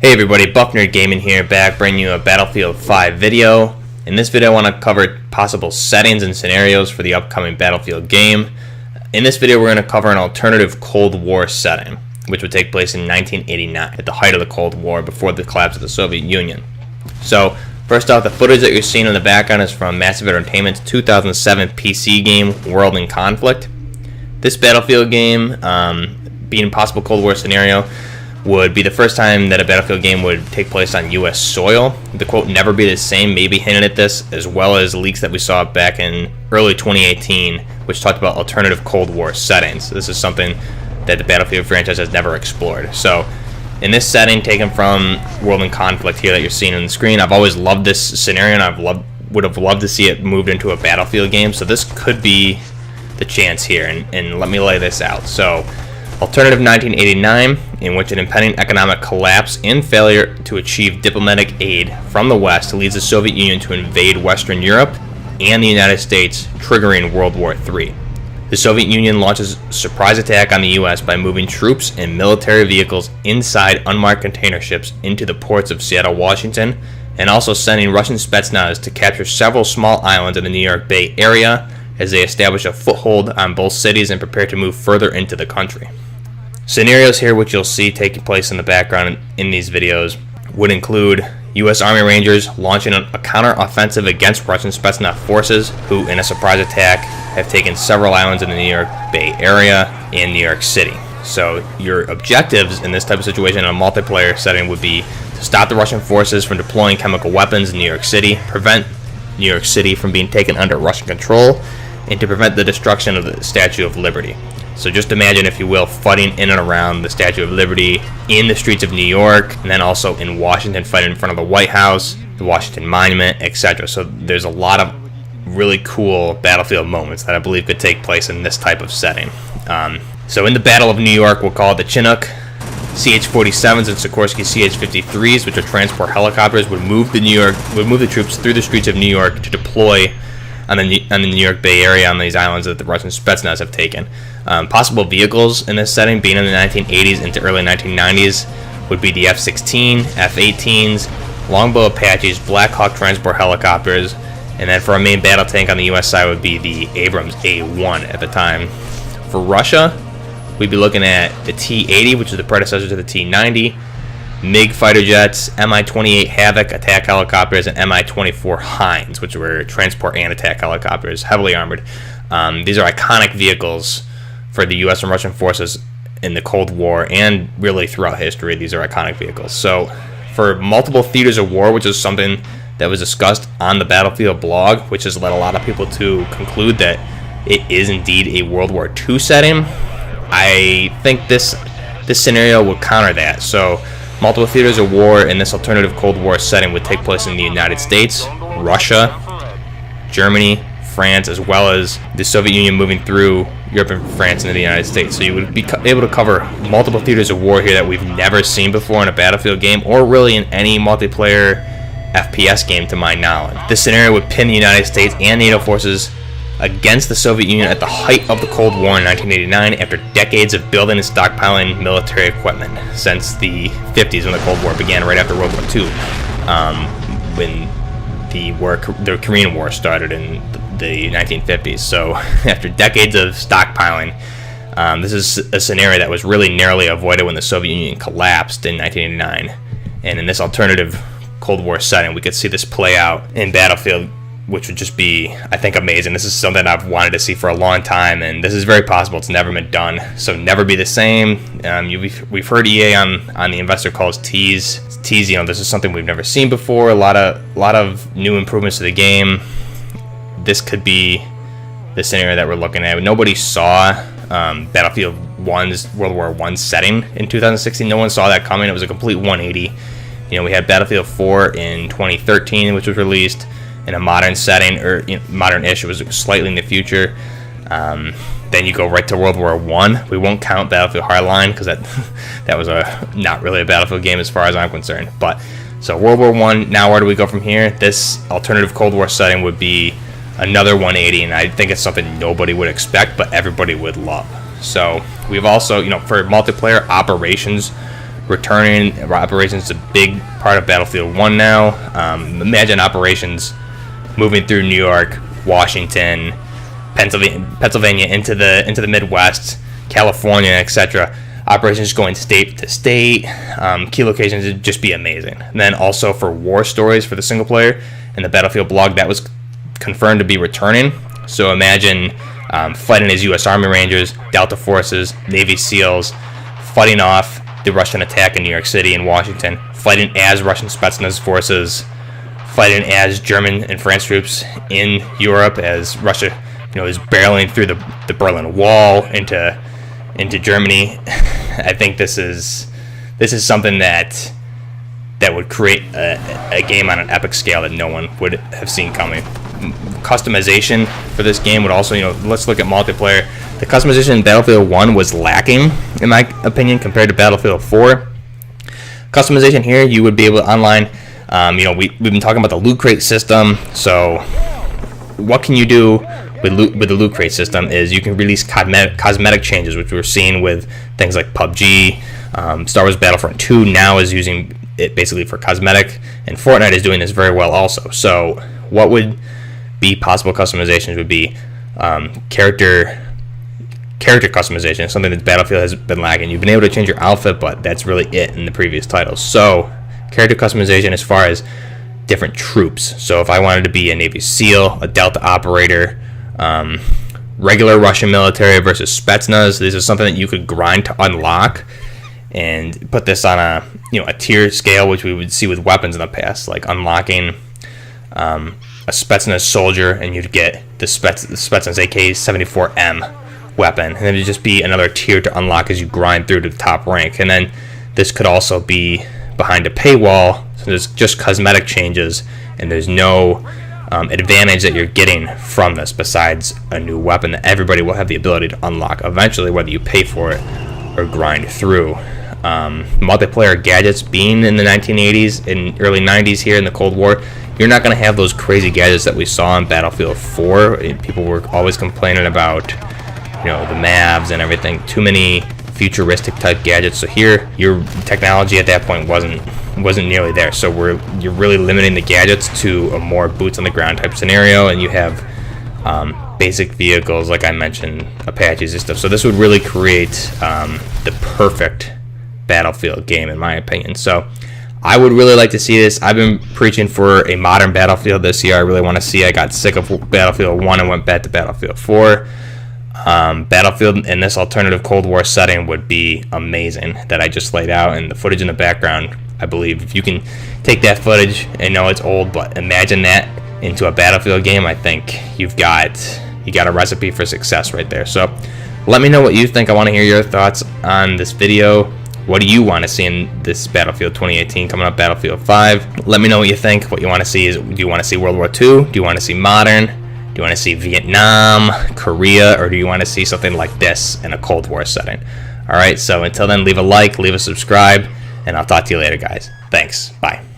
Hey everybody, Buckner Gaming here, back bringing you a Battlefield 5 video. In this video I want to cover possible settings and scenarios for the upcoming Battlefield game. In this video we're going to cover an alternative Cold War setting, which would take place in 1989, at the height of the Cold War, before the collapse of the Soviet Union. So, first off, the footage that you're seeing in the background is from Massive Entertainment's 2007 PC game, World in Conflict. This Battlefield game, being a possible Cold War scenario, would be the first time that a Battlefield game would take place on U.S. soil. The quote "never be the same" maybe hinted at this, as well as leaks that we saw back in early 2018, which talked about alternative Cold War settings. This is something that the Battlefield franchise has never explored. So, in this setting taken from World in Conflict here that you're seeing on the screen, I've always loved this scenario, and would have loved to see it moved into a Battlefield game. So this could be the chance here, and let me lay this out. So, alternative 1989, in which an impending economic collapse and failure to achieve diplomatic aid from the West leads the Soviet Union to invade Western Europe and the United States, triggering World War III. The Soviet Union launches a surprise attack on the U.S. by moving troops and military vehicles inside unmarked container ships into the ports of Seattle, Washington, and also sending Russian Spetsnaz to capture several small islands in the New York Bay Area as they establish a foothold on both cities and prepare to move further into the country. Scenarios here, which you'll see taking place in the background in these videos, would include U.S. Army Rangers launching a counter-offensive against Russian Spetsnaz forces, who, in a surprise attack, have taken several islands in the New York Bay Area and New York City. So your objectives in this type of situation in a multiplayer setting would be to stop the Russian forces from deploying chemical weapons in New York City, prevent New York City from being taken under Russian control, and to prevent the destruction of the Statue of Liberty. So just imagine, if you will, fighting in and around the Statue of Liberty, in the streets of New York, and then also in Washington, fighting in front of the White House, the Washington Monument, etc. So there's a lot of really cool Battlefield moments that I believe could take place in this type of setting. So in the Battle of New York, we'll call it the Chinook, CH-47s and Sikorsky CH-53s, which are transport helicopters, would move the troops through the streets of New York to deploy on the New York Bay Area on these islands that the Russian Spetsnaz have taken. Possible vehicles in this setting, being in the 1980s into early 1990s, would be the F-16, F-18s, Longbow Apaches, Black Hawk transport helicopters, and then for our main battle tank on the U.S. side would be the Abrams A-1 at the time. For Russia, we'd be looking at the T-80, which is the predecessor to the T-90, MiG fighter jets, Mi-28 Havoc attack helicopters, and Mi-24 Hinds, which were transport and attack helicopters, heavily armored. These are iconic vehicles for the U.S. and Russian forces in the Cold War, and really throughout history. These are iconic vehicles. So for multiple theaters of war, which is something that was discussed on the Battlefield blog, which has led a lot of people to conclude that it is indeed a World War II setting, I think this scenario would counter that. So multiple theaters of war in this alternative Cold War setting would take place in the United States, Russia, Germany, France, as well as the Soviet Union moving through Europe and France into the United States. So you would be able to cover multiple theaters of war here that we've never seen before in a Battlefield game, or really in any multiplayer FPS game to my knowledge. This scenario would pin the United States and NATO forces against the Soviet Union at the height of the Cold War in 1989, after decades of building and stockpiling military equipment since the 50s, when the Cold War began, right after World War II, when the Korean War started in the 1950s. So after decades of stockpiling, this is a scenario that was really narrowly avoided when the Soviet Union collapsed in 1989. And in this alternative Cold War setting, we could see this play out in Battlefield, which would just be, I think, amazing. This is something I've wanted to see for a long time, and this is very possible. It's never been done, so never be the same. We've heard EA on the investor calls tease. You know, this is something we've never seen before. A lot of new improvements to the game. This could be the scenario that we're looking at. Nobody saw Battlefield 1's World War I setting in 2016. No one saw that coming. It was a complete 180. You know, we had Battlefield 4 in 2013, which was released in a modern setting, or modern-ish. It was slightly in the future. Then you go right to World War I. We won't count Battlefield Hardline, because that was not really a Battlefield game as far as I'm concerned. But so World War I. Now where do we go from here? This alternative Cold War setting would be another 180, and I think it's something nobody would expect, but everybody would love. So we've also, for multiplayer operations returning operations is a big part of Battlefield 1 now. Imagine operations moving through New York, Washington, Pennsylvania into the Midwest, California, etc. Operations going state to state, key locations would just be amazing. And then also for war stories for the single player in the Battlefield blog, that was confirmed to be returning. So imagine fighting as U.S. Army Rangers, Delta Forces, Navy SEALs, fighting off the Russian attack in New York City and Washington, fighting as Russian Spetsnaz forces, fighting as German and French troops in Europe as Russia, is barreling through the Berlin Wall into Germany. I think this is something that would create a game on an epic scale that no one would have seen coming. Customization for this game would also, let's look at multiplayer. The customization in Battlefield 1 was lacking, in my opinion, compared to Battlefield 4. Customization here, you would be able to online, we've been talking about the loot crate system. So what can you do with the loot crate system is you can release cosmetic changes, which we're seeing with things like PUBG. Star Wars Battlefront 2 now is using it basically for cosmetic, and Fortnite is doing this very well also. So what would be possible customizations would be character customization, something that Battlefield has been lacking. You've been able to change your outfit, but that's really it in the previous titles. So character customization as far as different troops. So if I wanted to be a Navy SEAL, a Delta operator, regular Russian military versus Spetsnaz, this is something that you could grind to unlock and put this on a tier scale, which we would see with weapons in the past, like unlocking a Spetsnaz soldier, and you'd get the Spetsnaz AK-74M weapon, and then it'd just be another tier to unlock as you grind through to the top rank. And then this could also be behind a paywall, so there's just cosmetic changes, and there's no advantage that you're getting from this besides a new weapon that everybody will have the ability to unlock eventually, whether you pay for it or grind through. Multiplayer gadgets being in the 1980s and early 90s here in the Cold War, you're not going to have those crazy gadgets that we saw in Battlefield 4. People were always complaining about the Mavs and everything, too many futuristic type gadgets. So here your technology at that point wasn't nearly there, so you're really limiting the gadgets to a more boots on the ground type scenario, and you have basic vehicles like I mentioned, Apaches and stuff. So this would really create the perfect Battlefield game in my opinion. So I would really like to see this. I've been preaching for a modern Battlefield this year. I really want to see. I got sick of Battlefield 1 and went back to Battlefield 4. Battlefield in this alternative Cold War setting would be amazing that I just laid out, and the footage in the background, I believe if you can take that footage, I know it's old, but imagine that into a Battlefield game, I think you got a recipe for success right there. So let me know what you think. I want to hear your thoughts on this video. What do you want to see in this Battlefield 2018 coming up, Battlefield 5? Let me know what you think. What you want to see do you want to see World War II? Do you want to see modern? Do you want to see Vietnam, Korea, or do you want to see something like this in a Cold War setting? All right, so until then, leave a like, leave a subscribe, and I'll talk to you later, guys. Thanks. Bye.